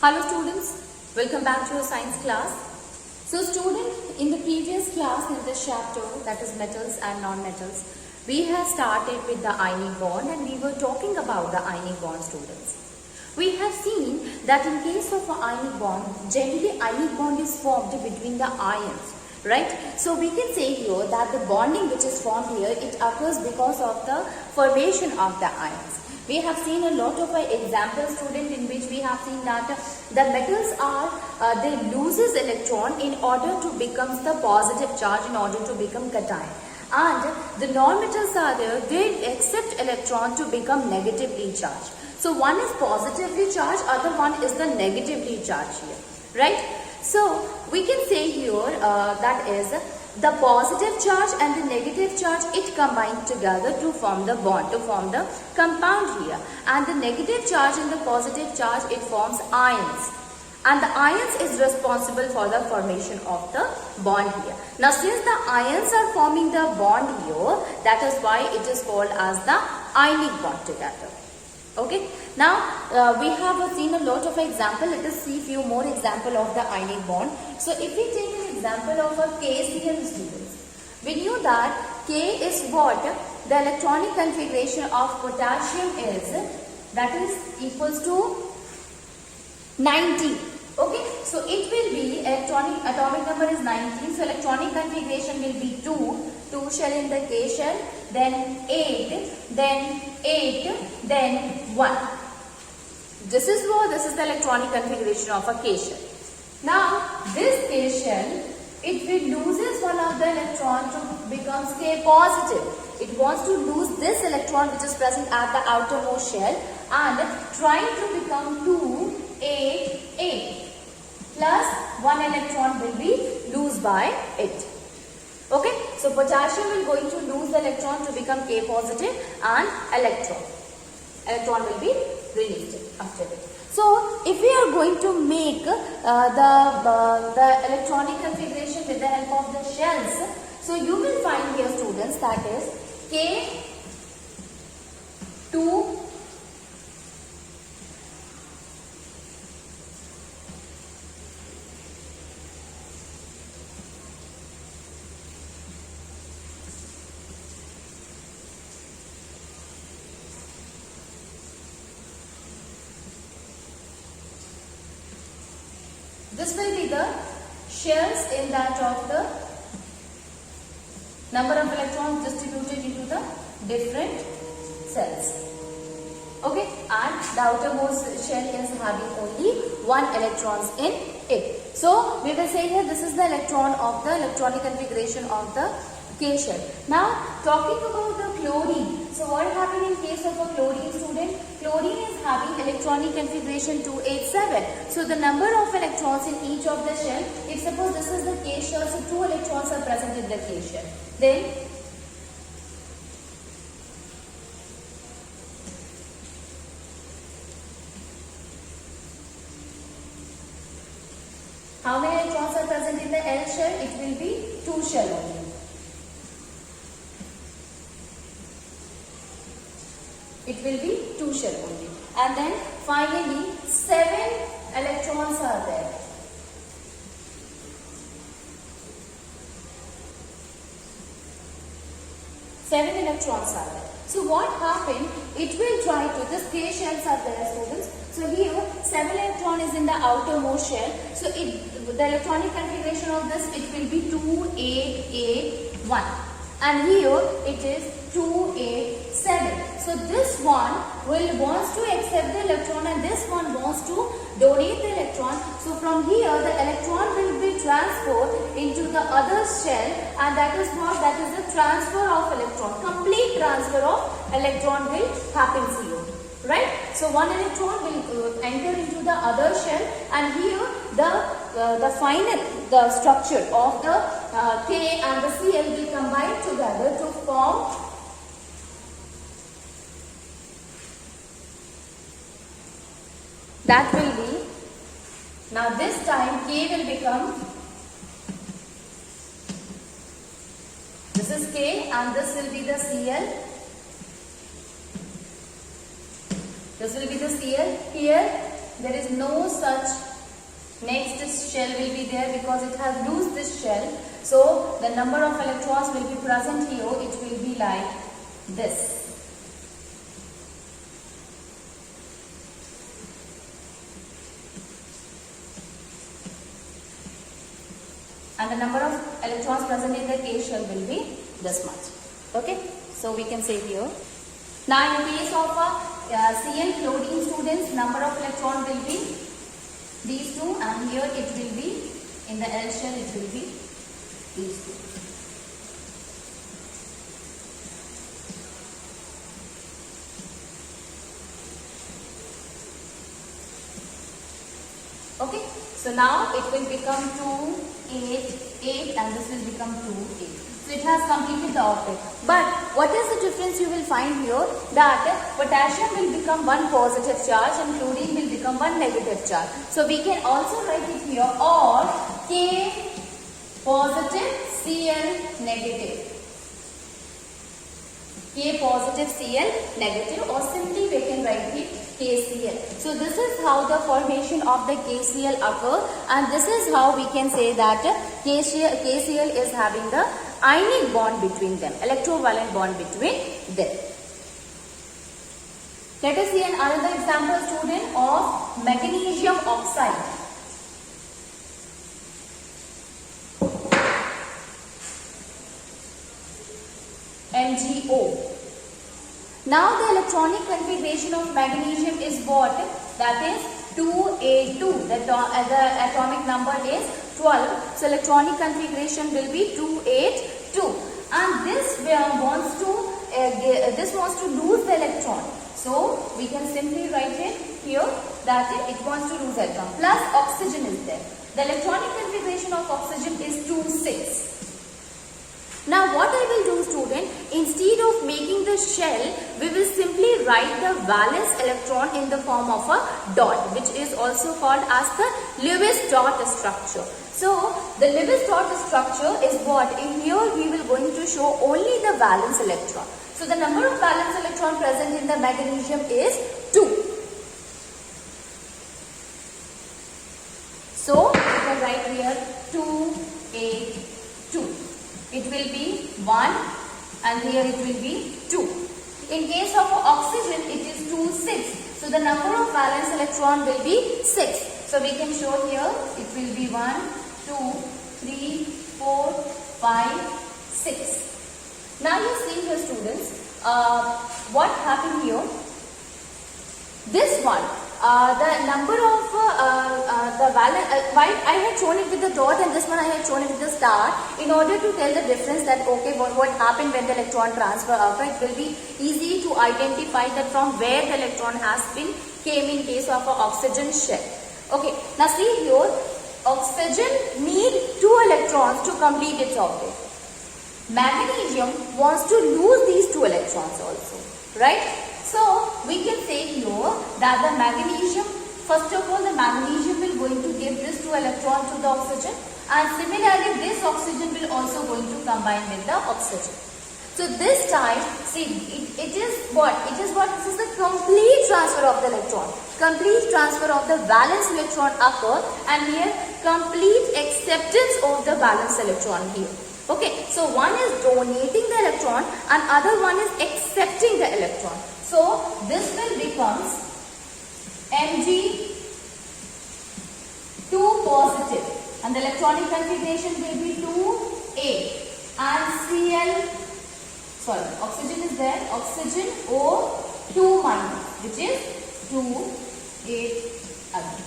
Hello students, welcome back to your science class. So student, in the previous class in this chapter, that is metals and non-metals, we have started with the ionic bond and we were talking about the ionic bond, students. We have seen that in case of an ionic bond, generally ionic bond is formed between the ions, right? So we can say here that the bonding which is formed here, it occurs because of the formation of the ions. We have seen a lot of examples, student, in which we have seen that the metals they loses electron in order to become the positive charge, in order to become cation. And the non-metals are there, they accept electron to become negatively charged. So one is positively charged, other one is the negatively charged here, right? So we can say here that is the positive charge and the negative charge, it combined together to form the bond, to form the compound here. And the negative charge and the positive charge, it forms ions. And the ions is responsible for the formation of the bond here. Now since the ions are forming the bond here, that is why it is called as the ionic bond together. Okay, now we have seen a lot of example. Let us see few more example of the ionic bond. So if we take an example of a KCl, students, we knew that K is what the electronic configuration of potassium is, that is equals to 90. Okay, so it will be atomic number is 19, so electronic configuration will be 2 shell in the K shell, then 8, then 8, then 1. This is the electronic configuration of a K shell. Now this K shell, it will loses one of the electron to becomes K positive. It wants to lose this electron which is present at the outermost shell and trying to become 2, 8, 8. Plus 1 electron will be lost by it. Okay, so potassium will going to lose the electron to become K positive and electron will be released after it. So if we are going to make the electronic configuration with the help of the shells, so you will find here, students, that is K2 this will be the shells in that of the number of electrons distributed into the different cells. Okay, and the outermost shell is having only 1 electrons in it. So we will say here this is the electron of the electronic configuration of the K shell. Now talking about the chlorine. So what happened in case of a chlorine, student? Chlorine is having electronic configuration 287. So the number of electrons in each of the shell, if suppose this is the K shell, so 2 electrons are present in the K shell. Then how many electrons are present in the L shell? It will be 2 shell only. It will be 2 shell only. And then finally 7 electrons are there. So what happened? It will try to, this K shells are there, students. So here 7 electron is in the outermost shell. So the electronic configuration of this, it will be 2, 8, 8, 1. And here it is 2, 8, 7. So this one wants to accept the electron and this one wants to donate the electron. So from here the electron will be transferred into the other shell, and that is what? That is the transfer of electron. Complete transfer of electron will happen here. Right? So 1 electron will enter into the other shell, and here the structure of the K and the Cl will combine together to form that will be, now this time K will become, this is K and this will be the Cl. This will be the Cl. Here there is no such next shell will be there because it has lost this shell. So the number of electrons will be present here. It will be like this. And the number of electrons present in the K shell will be this much. Okay, so we can say here. Now in case of Cl chlorine students, number of electron will be these two, and here it will be in the L shell, it will be these two. Okay, so now it will become 2, 8, 8, and this will become 2, 8. So it has completed the octet. But what is the difference you will find here? That potassium will become one positive charge and chlorine will become one negative charge. So we can also write it here, or K positive, Cl negative. K positive, Cl negative, or simply we can write it KCl. So this is how the formation of the KCl occur, and this is how we can say that KCl is having the ionic bond between them, electrovalent bond between them. Let us see another example, student, of magnesium oxide. MgO. Now the electronic configuration of magnesium is what? That is 2A2. The atomic number is 12. So electronic configuration will be 282. And this wants to lose the electron. So we can simply write it here that it wants to lose electron. Plus oxygen is there. The electronic configuration of oxygen is 2,6. Now what I will do, student, instead of making the shell, we will simply write the valence electron in the form of a dot, which is also called as the Lewis dot structure. So the Lewis dot structure is what? In here we will going to show only the valence electron. So the number of valence electron present in the magnesium is 2. So we can write here 2, 8, 2. It will be 1 and here it will be 2. In case of oxygen, it is 2, 6. So the number of valence electron will be 6. So we can show here it will be 1, 2, 3, 4, 5, 6. Now you see here, students, what happened here. This one, the number of the valence, I had shown it with the dot and this one I had shown it with the star in order to tell the difference that okay, what happened when the electron transfer occurred. It will be easy to identify that from where the electron has been came in case of an oxygen shell. Okay, now see here, oxygen need 2 electrons to complete its orbit. Magnesium wants to lose these 2 electrons also, right? So we can say here that the magnesium, first of all, the magnesium will going to give this 2 electrons to the oxygen, and similarly this oxygen will also going to combine with the oxygen. So this time, see, it is what? This is the complete transfer of the electron. Complete transfer of the valence electron occur, and here complete acceptance of the valence electron here. Okay, so one is donating the electron and other one is accepting the electron. So this will becomes Mg2 positive and the electronic configuration will be 2A and oxygen is there, oxygen O2 minus, which is 2,8 again.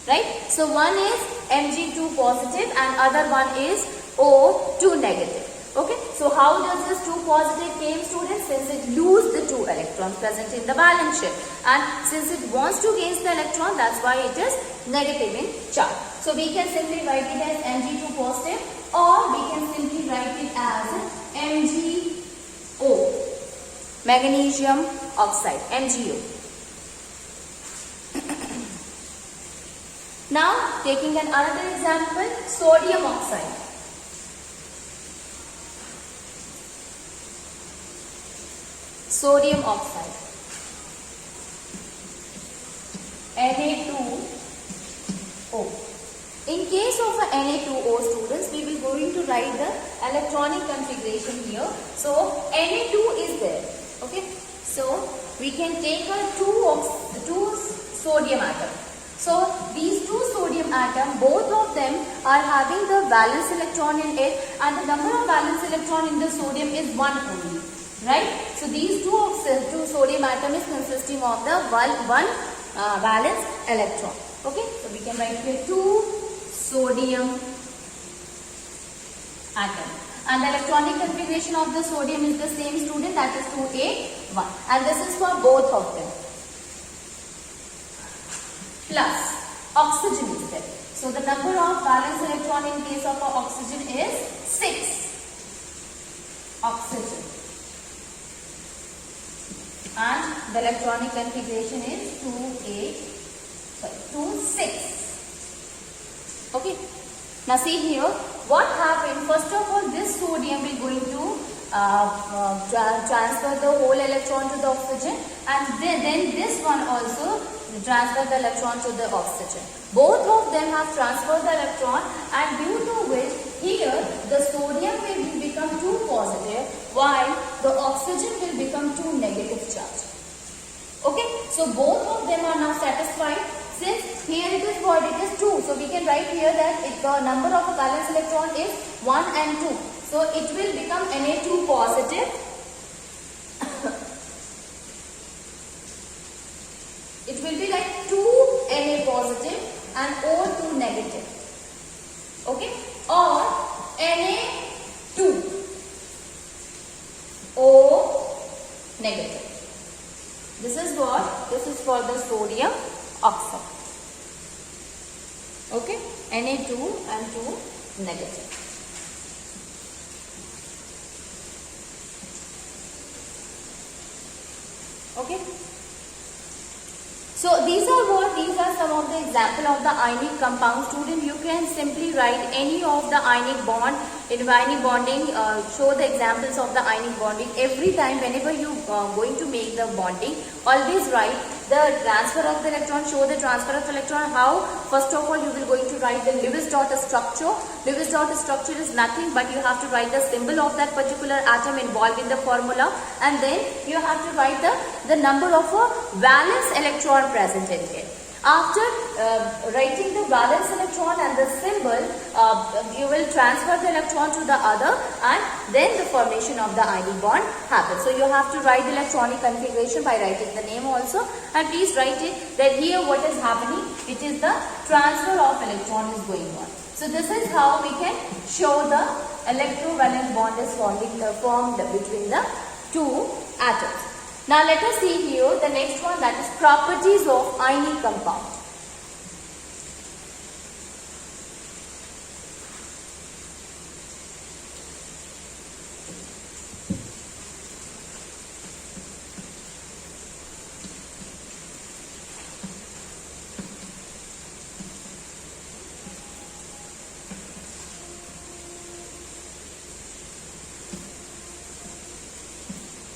Right? So one is Mg2 positive and other one is O2 negative. Okay, so how does this 2 positive came, students? Since it loses the 2 electrons present in the valence shell, and since it wants to gain the electron, that's why it is negative in charge. So we can simply write it as Mg2 positive, or we can simply write it as MgO, magnesium oxide, MgO. Now taking another example, sodium oxide. Sodium oxide. Na2O. In case of a Na2O students, we will going to write the electronic configuration here. So Na2 is there. Okay. So we can take a two sodium atom. So these two sodium atom, both of them are having the valence electron in it, and the number of valence electron in the sodium is 1 only. Right? So these two sodium atom is consisting of the one valence electron. Okay? So we can write here 2 sodium atom. And the electronic configuration of the sodium is the same student, that is 2A1. And this is for both of them. Plus oxygen is there. So the number of valence electron in case of oxygen is 6. Oxygen. And the electronic configuration is 2,6. Okay. Now see here, what happened? First of all, this sodium will going to transfer the whole electron to the oxygen, and then this one also transfer the electron to the oxygen. Both of them have transferred the electron, and due to which here the sodium will become 2 positive while the oxygen will become 2 negative charge. Okay, so both of them are now satisfied. Since here it is what? It is 2. So we can write here that the number of a valence electron is 1 and 2. So it will become Na2 positive. It will be like 2 Na positive and O2 negative. Okay? Or Na2 O negative. This is what? This is for the sodium oxide. Okay? Na2 and 2 negative. Okay? So these are some of the example of the ionic compound. Student, you can simply write any of the ionic bond. In ionic bonding, show the examples of the ionic bonding. Every time whenever you going to make the bonding, always write the transfer of the electron, show the transfer of electron. How? First of all, you will going to write the Lewis dot structure. Lewis dot structure is nothing but you have to write the symbol of that particular atom involved in the formula, and then you have to write the number of a valence electron present in it. After writing the valence electron and the symbol, you will transfer the electron to the other, and then the formation of the ionic bond happens. So you have to write the electronic configuration by writing the name also, and please write it that here what is happening, it is the transfer of electron is going on. So this is how we can show the electrovalent bond is formed between the two atoms. Now let us see here the next one, that is properties of ionic compound.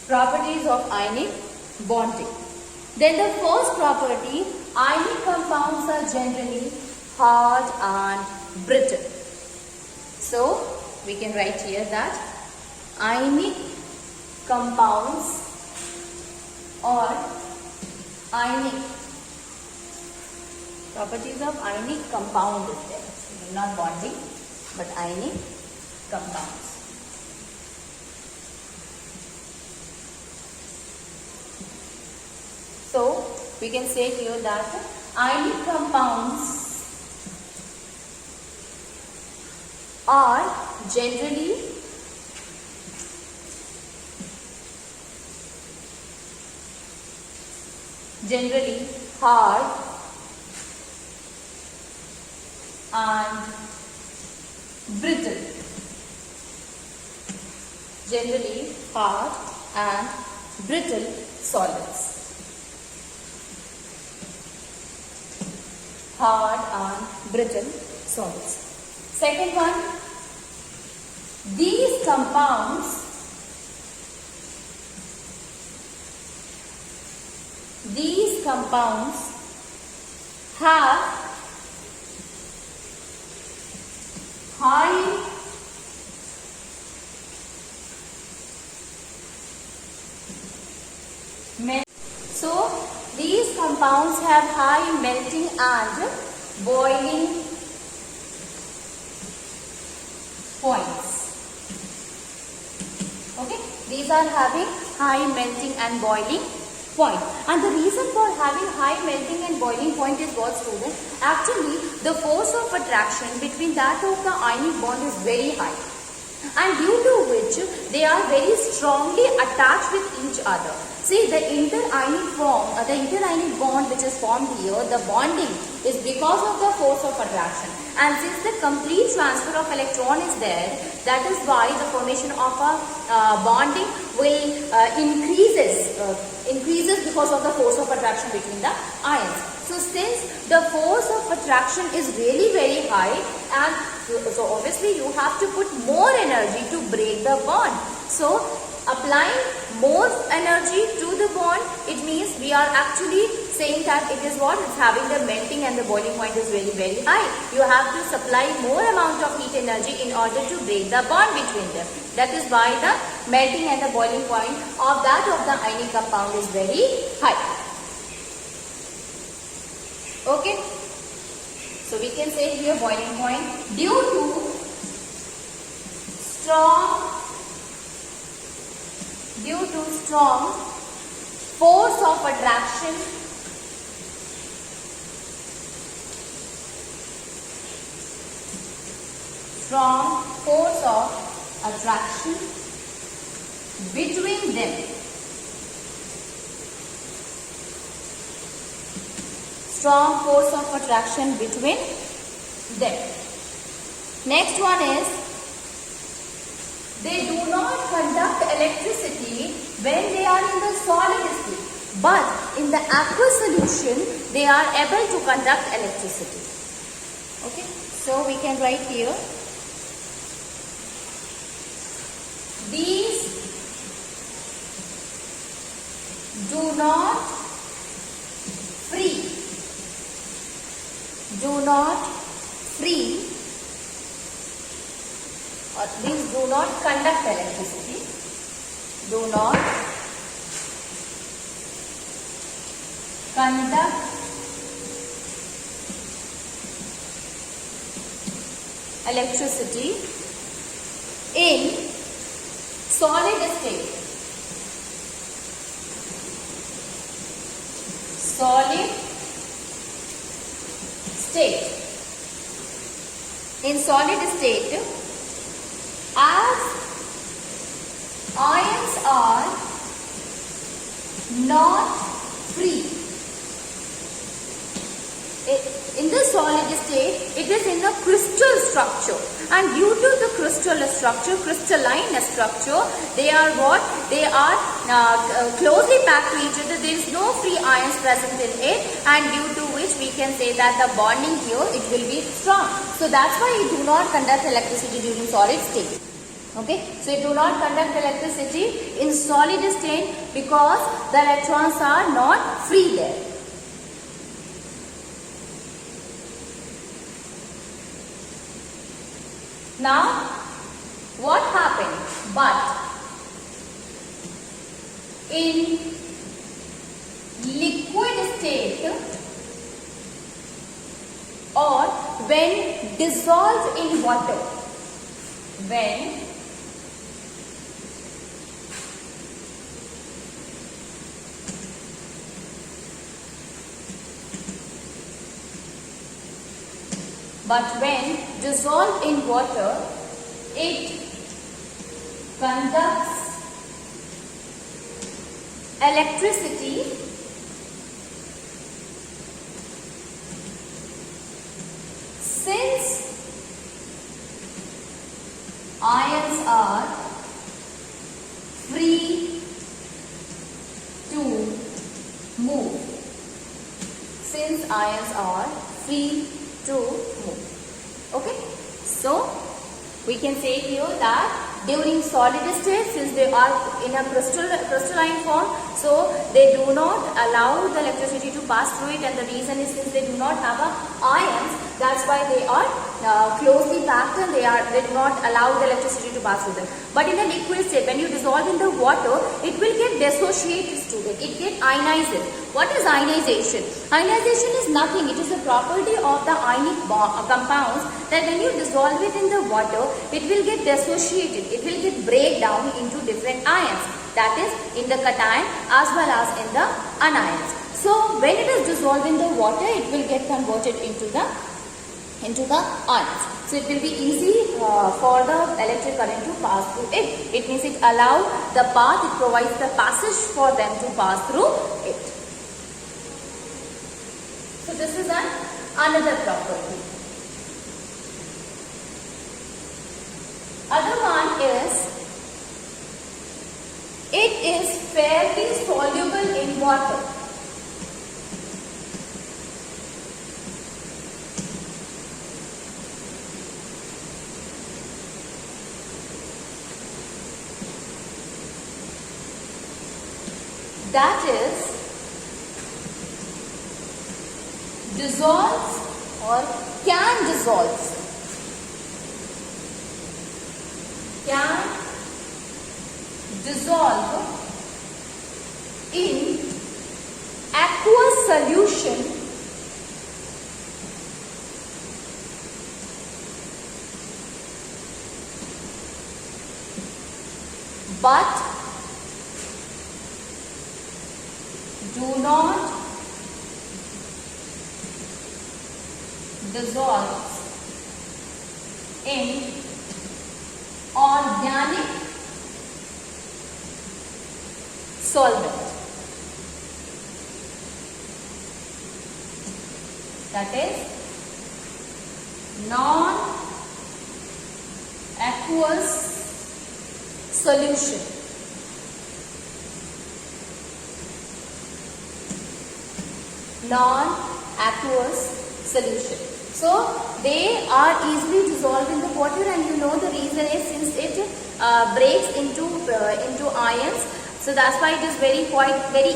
Properties of ionic bonding. Then the first property, ionic compounds are generally hard and brittle. So we can write here that ionic compounds or ionic properties of ionic compound is there. Not bonding but ionic compounds. So we can say here that ionic compounds are generally hard and brittle. Generally hard and brittle solids. Hard and brittle solids. Second one, these compounds have high so these compounds have high melting and boiling points. Okay, these are having high melting and boiling point. And the reason for having high melting and boiling point is what, student? Actually, the force of attraction between that of the ionic bond is very high, and due to which they are very strongly attached with each other. See, the interionic bond which is formed here, the bonding is because of the force of attraction. And since the complete transfer of electron is there, that is why the formation of a bonding will increases because of the force of attraction between the ions. So since the force of attraction is really very high, and so obviously you have to put more energy to break the bond. So applying more energy to the bond, it means we are actually saying that it is what? It's having the melting and the boiling point is very, very high. You have to supply more amount of heat energy in order to break the bond between them. That is why the melting and the boiling point of that of the ionic compound is very high. Okay. So we can say here boiling point due to strong force of attraction between them. Strong force of attraction between them. Next one is, they do not conduct electricity when they are in the solid state, but in the aqueous solution they are able to conduct electricity. Okay, so we can write here, these do not free or these do not conduct electricity, do not conduct electricity in solid state. In solid state, as ions are not free. In the solid state, it is in a crystal structure, and due to the crystalline structure, they are what? They are closely packed to each other. There is no free ions present in it, and due to which we can say that the bonding here, it will be strong. So that's why it do not conduct electricity during solid state. Okay, so it do not conduct electricity in solid state because the electrons are not free there. Now, what happened? But in liquid state or when dissolved in water, when dissolved in water, it conducts electricity since ions are free to move. Since ions are free to move. Okay, so we can say here that during solid state, since they are in a crystalline form, so they do not allow the electricity to pass through it, and the reason is since they do not have ions, that's why they are closely packed and they do not allow the electricity to pass through them. But in a liquid state, when you dissolve in the water, it will get dissociated, student. It get ionized. What is ionization? Ionization is nothing. It is a property of the ionic compounds that when you dissolve it in the water, it will get dissociated. It will get break down into different ions. That is in the cation as well as in the anions. So when it is dissolved in the water, it will get converted into the ions. So it will be easy for the electric current to pass through it. It means it allows the path, it provides the passage for them to pass through it. So this is another property. Other one is, it is fairly soluble in water. That is, dissolves or can dissolve in aqueous solution but do not dissolve in organic solvent. That is non-aqueous solution. Non-aqueous solution. So they are easily dissolved in the water, and you know the reason is since it breaks into ions. So that's why it is very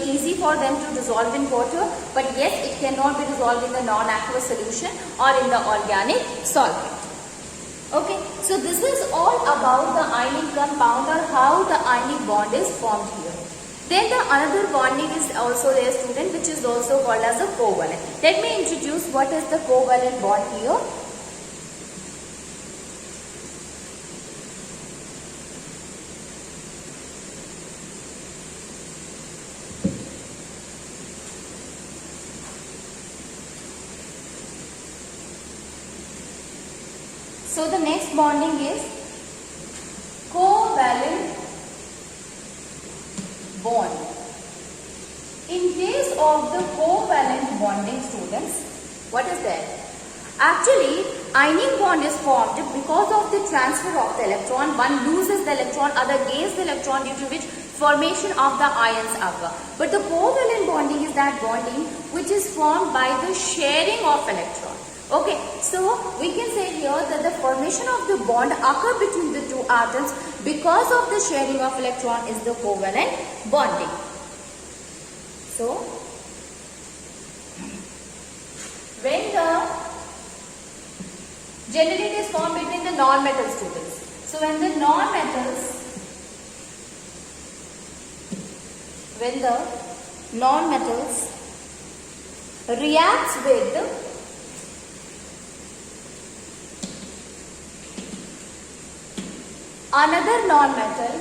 easy for them to dissolve in water. But yes, it cannot be dissolved in the non-aqueous solution or in the organic solvent. Okay, so this is all about the ionic compound or how the ionic bond is formed here. Then the another bonding is also there, student, which is also called as a covalent. Let me introduce what is the covalent bond here. So the next bonding is covalent bond. In case of the covalent bonding, students, what is that? Actually, ionic bond is formed because of the transfer of the electron. One loses the electron, other gains the electron, due to which formation of the ions occur. But the covalent bonding is that bonding which is formed by the sharing of electron. Okay, so we can say here that the formation of the bond occur between the two atoms because of the sharing of electron is the covalent bonding. So, when the generally it is formed between the non-metal students. So when the non-metals reacts with another non-metal,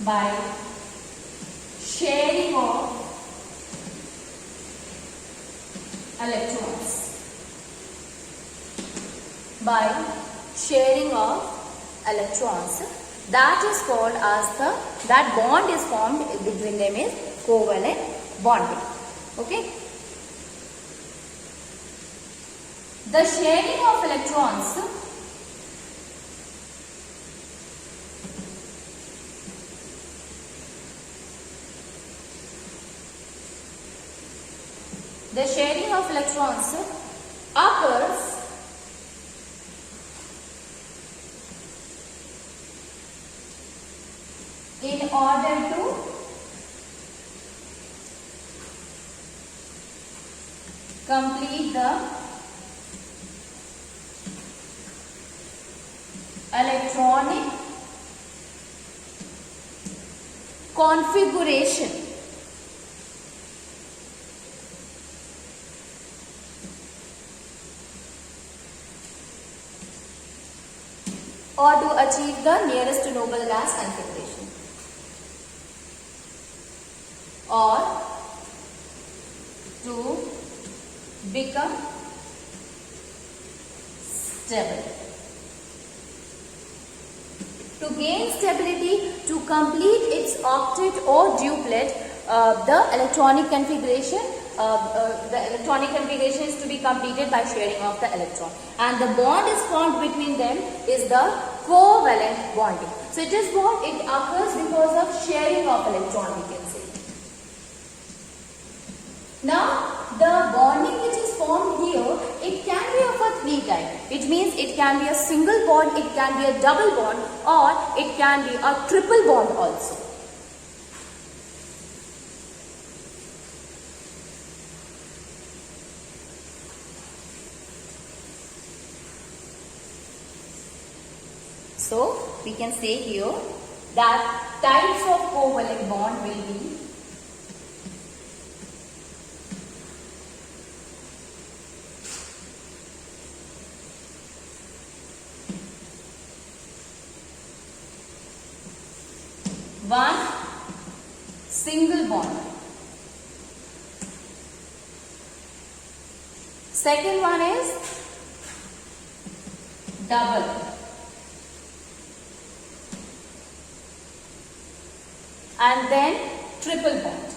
by sharing of electrons. That is called as that bond is formed between them is covalent bonding. Okay. The sharing of electrons the sharing of electrons occurs in order to complete the electronic configuration or to achieve the nearest to noble gas configuration or to become stable. To gain stability, to complete its octet or duplet, the electronic configuration is to be completed by sharing of the electron, and the bond is formed between them is the covalent bonding. So it is what it occurs because of sharing of electron, we can say. Now the bonding which is formed here, it can be of a three type. It means it can be a single bond, it can be a double bond, or it can be a triple bond also. So we can say here that types of covalent bond will be one, single bond. Second one is double. And then triple bond.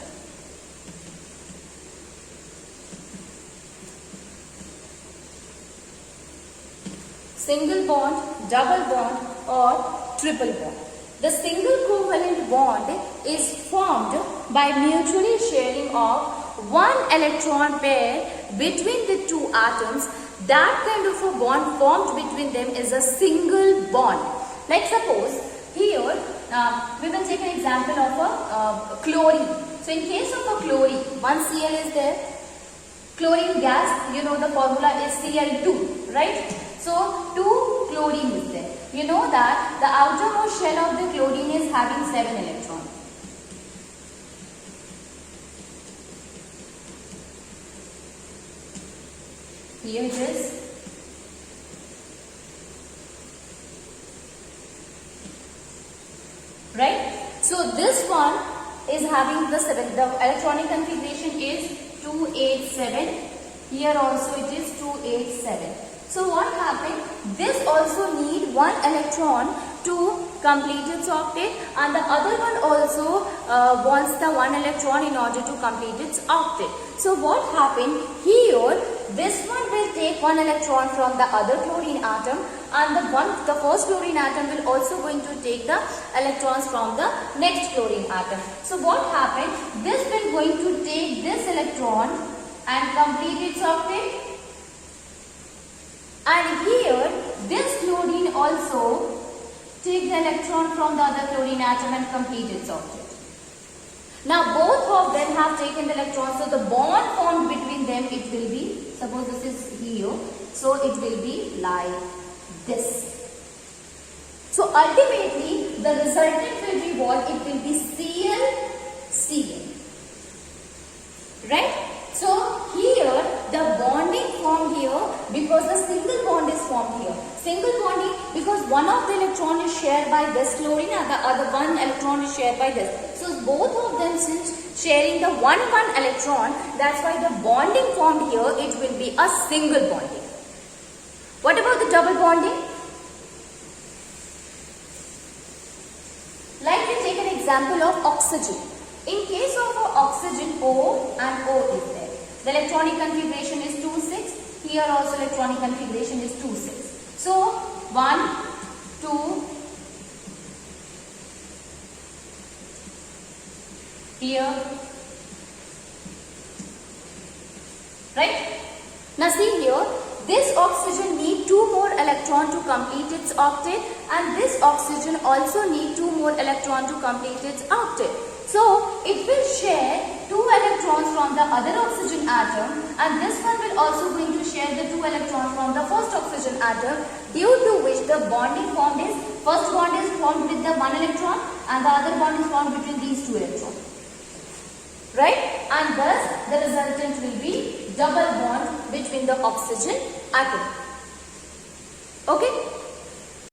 Single bond, double bond, or triple bond. The single covalent bond is formed by mutually sharing of one electron pair between the two atoms. That kind of a bond formed between them is a single bond. Like suppose here we will take an example of a chlorine. So in case of a chlorine, one Cl is there. Chlorine gas, you know the formula is Cl2, right? So 2 chlorine is there. You know that the outermost shell of the chlorine is having 7 electrons. Here it is. Right? So this one is having the 7. The electronic configuration is 287. Here also it is 287. So what happened? This also need one electron to complete its octet, and the other one also wants the one electron in order to complete its octet. So what happened here? This one will take one electron from the other chlorine atom, and the first chlorine atom will also going to take the electrons from the next chlorine atom. So what happened? This will going to take this electron and complete its octet. And here, this chlorine also take the electron from the other chlorine atom and complete its octet. Now, both of them have taken the electrons, so the bond formed between them, it will be, suppose this is here, so it will be like this. So, ultimately, the resultant will be what? It will be Cl. Right? So here the bonding formed here because the single bond is formed here. Single bonding because one of the electron is shared by this chlorine and the other one electron is shared by this. So both of them since sharing the one electron, that's why the bonding formed here, it will be a single bonding. What about the double bonding? Like we take an example of oxygen. In case of oxygen, O and O is there. The electronic configuration is 2,6. Here also electronic configuration is 2,6. So 1, 2. Here right? Now see here, this oxygen need 2 more electron to complete its octet, and this oxygen also need 2 more electron to complete its octet. So it will share 2 electrons from the other oxygen atom, and this one will also going to share the 2 electrons from the first oxygen atom, due to which the bonding formed is, first bond is formed with the 1 electron and the other bond is formed between these 2 electrons. Right? And thus the resultant will be double bond between the oxygen atom. Okay?